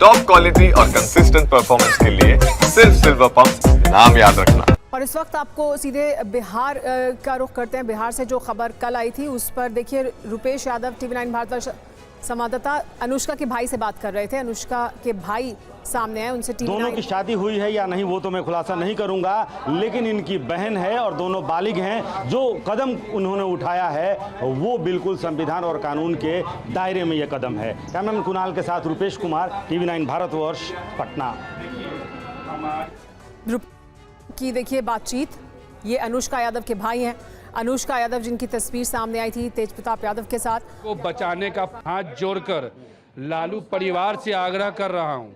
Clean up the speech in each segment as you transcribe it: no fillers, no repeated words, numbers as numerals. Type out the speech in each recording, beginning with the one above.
Top quality और consistent performance के लिए सिर्फ सिल्वर पंप नाम याद रखना। और इस वक्त आपको सीधे बिहार का रुख करते हैं। बिहार से जो खबर कल आई थी उस पर देखिए, रुपेश यादव TV9 भारतवर्ष संवाददाता अनुष्का के भाई से बात कर रहे थे। अनुष्का के भाई सामने आए, उनसे TV9 दोनों की शादी हुई है या नहीं वो तो मैं खुलासा नहीं करूंगा, लेकिन इनकी बहन है और दोनों बालिग हैं। जो कदम उन्होंने उठाया है वो बिल्कुल संविधान और कानून के दायरे में ये कदम है। कैमरामैन कुणाल के साथ रुपेश कुमार, TV9 भारतवर्ष, पटना। की देखिए बातचीत, ये अनुष्का यादव के भाई हैं। अनुष्का यादव जिनकी तस्वीर सामने आई थी तेज प्रताप यादव के साथ। को बचाने का हाथ जोड़कर लालू परिवार से आग्रह कर रहा हूं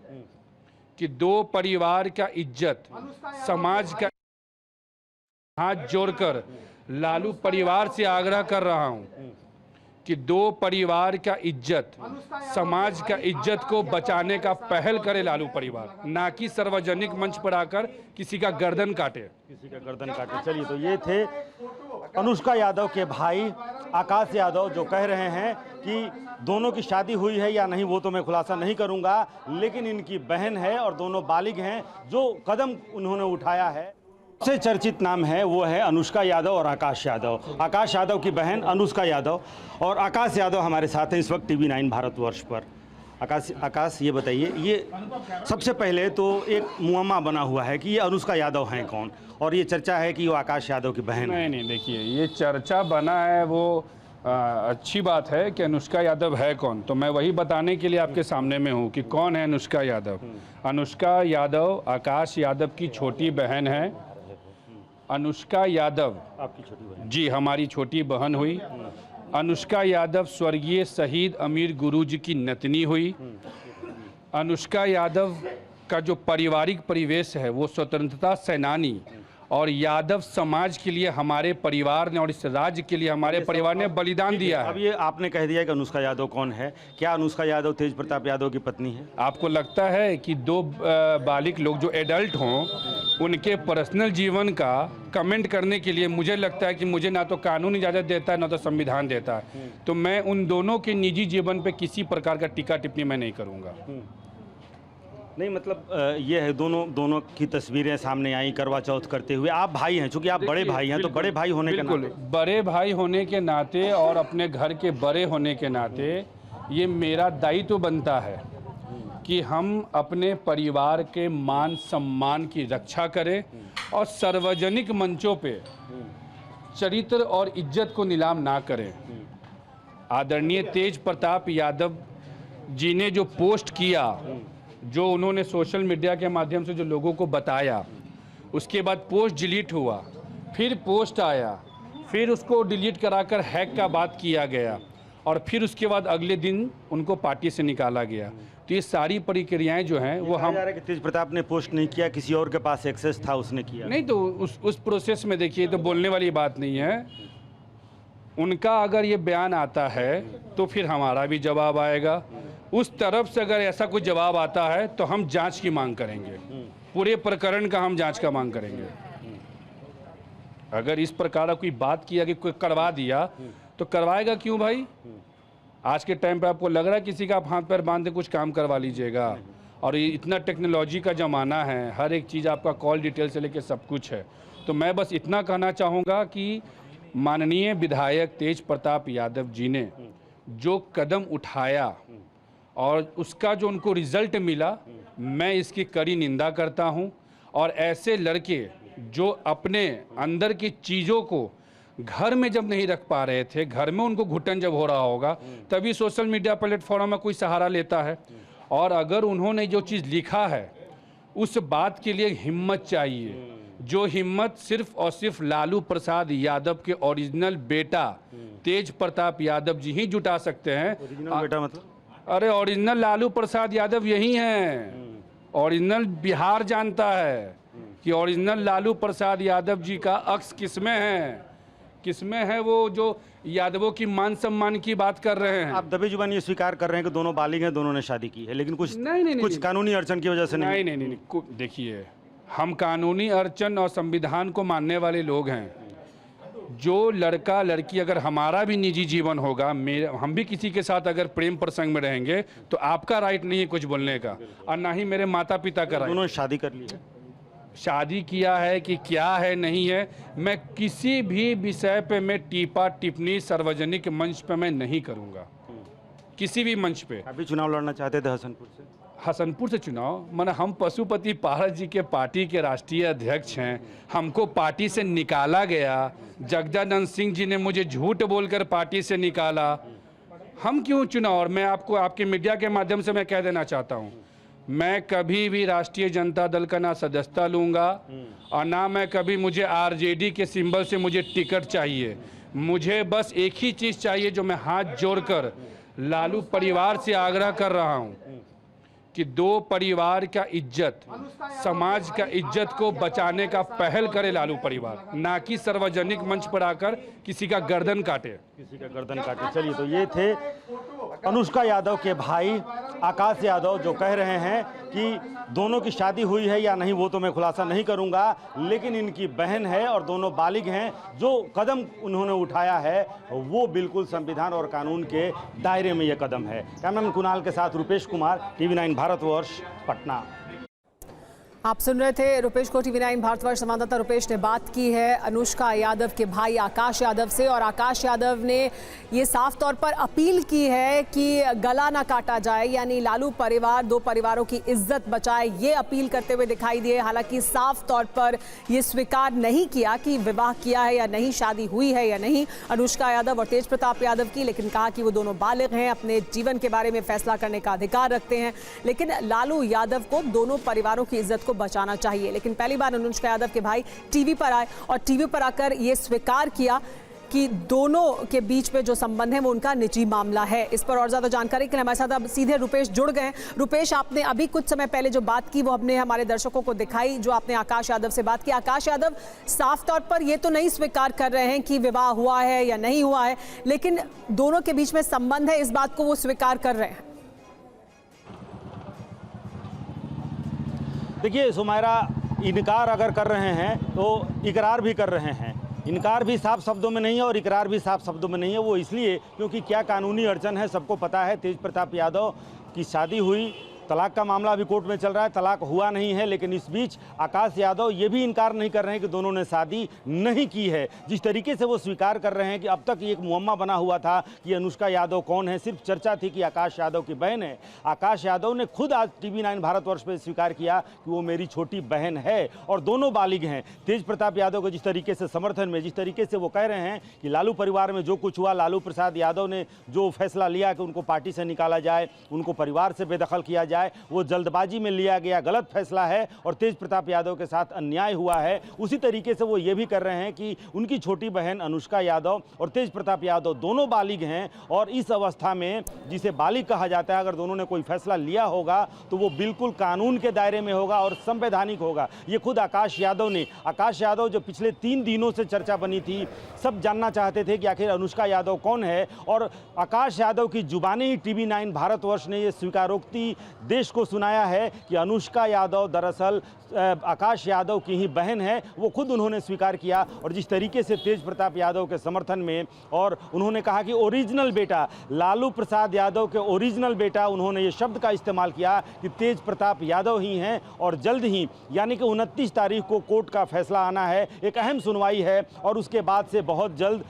कि दो परिवार का इज्जत, समाज का, हाथ जोड़कर लालू परिवार से आग्रह कर रहा हूं कि दो परिवार का इज्जत, समाज का इज्जत को बचाने का पहल करे लालू परिवार, ना कि सार्वजनिक मंच पर आकर किसी का गर्दन काटे। चलिए, तो ये थे अनुष्का यादव के भाई आकाश यादव, जो कह रहे हैं कि दोनों की शादी हुई है या नहीं वो तो मैं खुलासा नहीं करूंगा, लेकिन इनकी बहन है और दोनों बालिग हैं। जो कदम उन्होंने उठाया है, सबसे चर्चित नाम है वो है अनुष्का यादव और आकाश यादव। आकाश यादव की बहन अनुष्का यादव और आकाश यादव हमारे साथ हैं इस वक्त TV9 भारतवर्ष पर। आकाश ये बताइए, ये सबसे पहले तो एक मुअम्मा बना हुआ है कि ये अनुष्का यादव हैं कौन, और ये चर्चा है कि वो आकाश यादव की बहन है। नहीं, देखिए, ये चर्चा बना है वो अच्छी बात है कि अनुष्का यादव है कौन, तो मैं वही बताने के लिए आपके सामने में हूँ कि कौन है अनुष्का यादव। अनुष्का यादव आकाश यादव की छोटी बहन है। अनुष्का यादव आपकी छोटी बहन? जी, हमारी छोटी बहन हुई। अनुष्का यादव स्वर्गीय शहीद अमीर गुरुजी की नतनी हुई। अनुष्का यादव का जो पारिवारिक परिवेश है वो स्वतंत्रता सेनानी और यादव समाज के लिए हमारे परिवार ने और इस राज्य के लिए हमारे परिवार ने बलिदान दिया है। अब ये आपने कह दिया कि अनुष्का यादव कौन है, क्या अनुष्का यादव तेज प्रताप यादव की पत्नी है? आपको लगता है कि दो बालिग लोग जो एडल्ट हों उनके पर्सनल जीवन का कमेंट करने के लिए मुझे लगता है कि मुझे ना तो कानून इजाज़त देता है ना तो संविधान देता है, तो मैं उन दोनों के निजी जीवन पे किसी प्रकार का टीका टिप्पणी मैं नहीं करूँगा। नहीं, मतलब ये है, दोनों की तस्वीरें सामने आई करवा चौथ करते हुए। आप भाई हैं, चूंकि आप बड़े भाई हैं, तो बड़े भाई होने के नाते, बड़े भाई होने के नाते और अपने घर के बड़े होने के नाते ये मेरा दायित्व बनता है कि हम अपने परिवार के मान सम्मान की रक्षा करें और सार्वजनिक मंचों पे चरित्र और इज्जत को नीलाम ना करें। आदरणीय तेज प्रताप यादव जी ने जो पोस्ट किया, जो उन्होंने सोशल मीडिया के माध्यम से जो लोगों को बताया, उसके बाद पोस्ट डिलीट हुआ, फिर पोस्ट आया, फिर उसको डिलीट कराकर हैक का बात किया गया और फिर उसके बाद अगले दिन उनको पार्टी से निकाला गया। तो ये सारी प्रक्रियाएं जो हैं वो हम कि तेज प्रताप ने पोस्ट नहीं किया, किसी और के पास एक्सेस था उसने किया। नहीं, तो उस प्रोसेस में देखिए, तो बोलने वाली बात नहीं है। उनका अगर ये बयान आता है तो फिर हमारा भी जवाब आएगा। उस तरफ से अगर ऐसा कोई जवाब आता है तो हम जांच की मांग करेंगे, पूरे प्रकरण का हम जांच का मांग करेंगे। अगर इस प्रकार का कोई बात किया कि कोई करवा दिया तो करवाएगा क्यों भाई? आज के टाइम पे आपको लग रहा है किसी का आप हाथ पैर बांध के कुछ काम करवा लीजिएगा? और ये इतना टेक्नोलॉजी का ज़माना है, हर एक चीज़ आपका कॉल डिटेल से लेके सब कुछ है। तो मैं बस इतना कहना चाहूँगा कि माननीय विधायक तेज प्रताप यादव जी ने जो कदम उठाया और उसका जो उनको रिजल्ट मिला, मैं इसकी कड़ी निंदा करता हूं। और ऐसे लड़के जो अपने अंदर की चीज़ों को घर में जब नहीं रख पा रहे थे, घर में उनको घुटन जब हो रहा होगा, तभी सोशल मीडिया प्लेटफॉर्म में कोई सहारा लेता है। और अगर उन्होंने जो चीज़ लिखा है उस बात के लिए हिम्मत चाहिए, जो हिम्मत सिर्फ और सिर्फ लालू प्रसाद यादव के ओरिजिनल बेटा तेज प्रताप यादव जी ही जुटा सकते हैं। ओरिजिनल बेटा मतलब? अरे ओरिजिनल लालू प्रसाद यादव यही हैं। ओरिजिनल बिहार जानता है कि ओरिजिनल लालू प्रसाद यादव जी का अक्स किसमें है, किसमें है वो जो यादवों की मान सम्मान की बात कर रहे हैं। आप दबे जुबान ये स्वीकार कर रहे हैं कि दोनों बालिग हैं, दोनों ने शादी की है, लेकिन कुछ नहीं, कानूनी अड़चन की वजह से नहीं। नहीं, देखिए, हम कानूनी अड़चन और संविधान को मानने वाले लोग हैं। जो लड़का लड़की अगर हमारा भी निजी जीवन होगा, हम भी किसी के साथ अगर प्रेम प्रसंग में रहेंगे तो आपका राइट नहीं है कुछ बोलने का, और ना ही मेरे माता पिता का राइट। दोनों शादी कर ली है, शादी किया है कि क्या है नहीं है, मैं किसी भी विषय पे मैं टीपा टिप्पणी सार्वजनिक मंच पे मैं नहीं करूँगा, किसी भी मंच पे। अभी चुनाव लड़ना चाहते थे हसनपुर से? हसनपुर से चुनाव, माने हम पशुपति पारस जी के पार्टी के राष्ट्रीय अध्यक्ष हैं, हमको पार्टी से निकाला गया, जगदानंद सिंह जी ने मुझे झूठ बोलकर पार्टी से निकाला, हम क्यों चुनाव? और मैं आपको आपके मीडिया के माध्यम से मैं कह देना चाहता हूँ, मैं कभी भी राष्ट्रीय जनता दल का ना सदस्यता लूँगा और ना मैं कभी, मुझे आरजेडी के सिंबल से मुझे टिकट चाहिए। मुझे बस एक ही चीज़ चाहिए जो मैं हाथ जोड़कर लालू परिवार से आग्रह कर रहा हूँ कि दो परिवार का इज्जत, समाज का इज्जत को बचाने का पहल करे लालू परिवार, ना कि सार्वजनिक मंच पर आकर किसी का गर्दन काटे। किसी का गर्दन काटे। चलिए, तो ये थे अनुष्का यादव के भाई आकाश यादव जो कह रहे हैं कि दोनों की शादी हुई है या नहीं वो तो मैं खुलासा नहीं करूंगा, लेकिन इनकी बहन है और दोनों बालिग हैं। जो कदम उन्होंने उठाया है वो बिल्कुल संविधान और कानून के दायरे में ये कदम है। कैमरामैन कुणाल के साथ रुपेश कुमार, TV9 भारतवर्ष, पटना। आप सुन रहे थे रुपेश को। TV9 भारतवर्ष संवाददाता रुपेश ने बात की है अनुष्का यादव के भाई आकाश यादव से, और आकाश यादव ने ये साफ तौर पर अपील की है कि गला ना काटा जाए, यानी लालू परिवार दो परिवारों की इज्जत बचाए, ये अपील करते हुए दिखाई दिए। हालांकि साफ तौर पर ये स्वीकार नहीं किया कि विवाह किया है या नहीं, शादी हुई है या नहीं अनुष्का यादव और तेज प्रताप यादव की, लेकिन कहा कि वो दोनों बालिग हैं, अपने जीवन के बारे में फैसला करने का अधिकार रखते हैं। लेकिन लालू यादव को दोनों परिवारों की इज्जत को बचाना चाहिए। लेकिन पहली बार अनुष्का यादव के भाई टीवी पर आए और टीवी पर आकर ये स्वीकार किया कि दोनों के बीच में जो संबंध है वो उनका निजी मामला है। इस पर और ज्यादा जानकारी के लिए हमारे साथ अब सीधे रुपेश जुड़ गए। रुपेश, आपने अभी कुछ समय पहले जो बात की वो हमने हमारे दर्शकों को दिखाई, जो आपने आकाश यादव से बात की। आकाश यादव साफ तौर पर ये तो नहीं स्वीकार कर रहे हैं कि विवाह हुआ है या नहीं हुआ है, लेकिन दोनों के बीच में संबंध है, इस बात को वो स्वीकार कर रहे हैं। देखिए सुमायरा, इनकार अगर कर रहे हैं तो इकरार भी कर रहे हैं। इनकार भी साफ शब्दों में नहीं है और इकरार भी साफ शब्दों में नहीं है। वो इसलिए क्योंकि क्या कानूनी अड़चन है सबको पता है। तेज प्रताप यादव की शादी हुई, तलाक का मामला अभी कोर्ट में चल रहा है, तलाक हुआ नहीं है, लेकिन इस बीच आकाश यादव ये भी इनकार नहीं कर रहे हैं कि दोनों ने शादी नहीं की है। जिस तरीके से वो स्वीकार कर रहे हैं कि अब तक ये एक मुअम्मा बना हुआ था कि अनुष्का यादव कौन है, सिर्फ चर्चा थी कि आकाश यादव की बहन है। आकाश यादव ने खुद आज TV9 भारतवर्ष पे स्वीकार किया कि वो मेरी छोटी बहन है और दोनों बालिग हैं। तेज प्रताप यादव को जिस तरीके से समर्थन में, जिस तरीके से वो कह रहे हैं कि लालू परिवार में जो कुछ हुआ, लालू प्रसाद यादव ने जो फैसला लिया कि उनको पार्टी से निकाला जाए, उनको परिवार से बेदखल किया जाए, वो जल्दबाजी में लिया गया गलत फैसला है और तेज प्रताप यादव के साथ अन्याय हुआ है। उसी तरीके से वो ये भी कर रहे हैं कि उनकी छोटी बहन अनुष्का यादव और तेज प्रताप यादव दोनों बालिग हैं और इस अवस्था में जिसे बालिग कहा जाता है, अगर दोनों ने कोई फैसला लिया होगा तो वो बिल्कुल कानून के दायरे में होगा और संवैधानिक होगा। ये खुद आकाश यादव जो पिछले 3 दिनों से चर्चा बनी थी, सब जानना चाहते थे कि आखिर अनुष्का यादव कौन है, और आकाश यादव की जुबानी TV9 भारतवर्ष ने ये स्वीकारोक्ति देश को सुनाया है कि अनुष्का यादव दरअसल आकाश यादव की ही बहन है। वो खुद उन्होंने स्वीकार किया और जिस तरीके से तेज प्रताप यादव के समर्थन में, और उन्होंने कहा कि ओरिजिनल बेटा, लालू प्रसाद यादव के ओरिजिनल बेटा, उन्होंने ये शब्द का इस्तेमाल किया कि तेज प्रताप यादव ही हैं और जल्द ही यानी कि 29 तारीख को कोर्ट का फैसला आना है, एक अहम सुनवाई है और उसके बाद से बहुत जल्द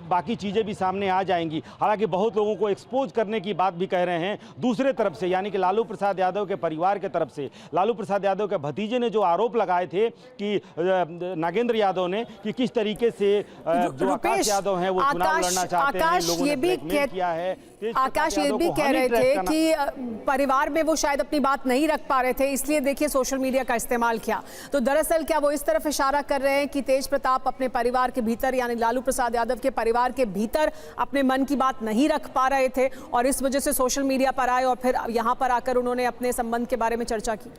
बाकी चीज़ें भी सामने आ जाएंगी। हालांकि बहुत लोगों को एक्सपोज करने की बात भी कह रहे हैं दूसरे तरफ से, यानी कि लालू प्रसाद यादव के परिवार के तरफ से। लालू प्रसाद यादव के भतीजे ने जो आरोप लगाए थे कि नागेंद्र यादव ने कि किस तरीके से जो आकाश यादव हैं वो चुनाव लड़ना चाहते हैं, लोगों ने ब्लैकमेल किया है। आकाश ये भी कह रहे थे कि परिवार में वो शायद अपनी बात नहीं रख पा रहे थे, इसलिए देखिए सोशल मीडिया का इस्तेमाल किया। तो दरअसल क्या वो इस तरफ इशारा कर रहे हैं कि तेज प्रताप अपने परिवार के भीतर, यानी लालू प्रसाद यादव के परिवार के भीतर अपने मन की बात नहीं रख पा रहे थे और इस वजह से सोशल मीडिया पर आए और फिर यहाँ पर आकर उन्होंने अपने संबंध के बारे में चर्चा की?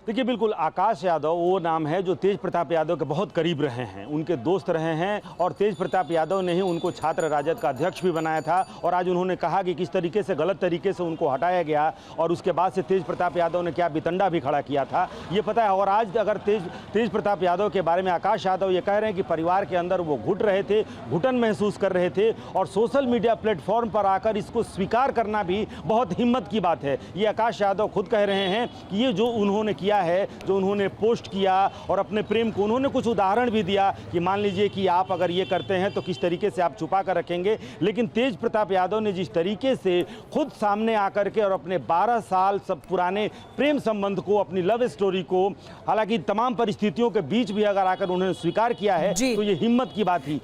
देखिए बिल्कुल आकाश यादव वो नाम है जो तेज प्रताप यादव के बहुत करीब रहे हैं, उनके दोस्त रहे हैं और तेज प्रताप यादव ने ही उनको छात्र राजद का अध्यक्ष भी बनाया था। और आज उन्होंने कहा कि किस तरीके से गलत तरीके से उनको हटाया गया और उसके बाद से तेज प्रताप यादव ने क्या बितंडा भी खड़ा किया था ये पता है। और आज अगर तेज प्रताप यादव के बारे में आकाश यादव ये कह रहे हैं कि परिवार के अंदर वो घुट रहे थे, घुटन महसूस कर रहे थे और सोशल मीडिया प्लेटफॉर्म पर आकर इसको स्वीकार करना भी बहुत हिम्मत की बात है। ये आकाश यादव खुद कह रहे हैं कि ये जो उन्होंने किया है, जो उन्होंने पोस्ट किया और अपने प्रेम को उन्होंने कुछ उदाहरण भी दिया कि मान लीजिए कि आप अगर ये करते हैं तो किस तरीके से आप छुपा कर रखेंगे। लेकिन तेज प्रताप यादव ने जिस तरीके से खुद सामने आकर के और अपने 12 साल सब पुराने प्रेम संबंध को, अपनी लव स्टोरी को, हालांकि तमाम परिस्थितियों के बीच भी अगर आकर उन्होंने स्वीकार किया है तो ये हिम्मत की बात ही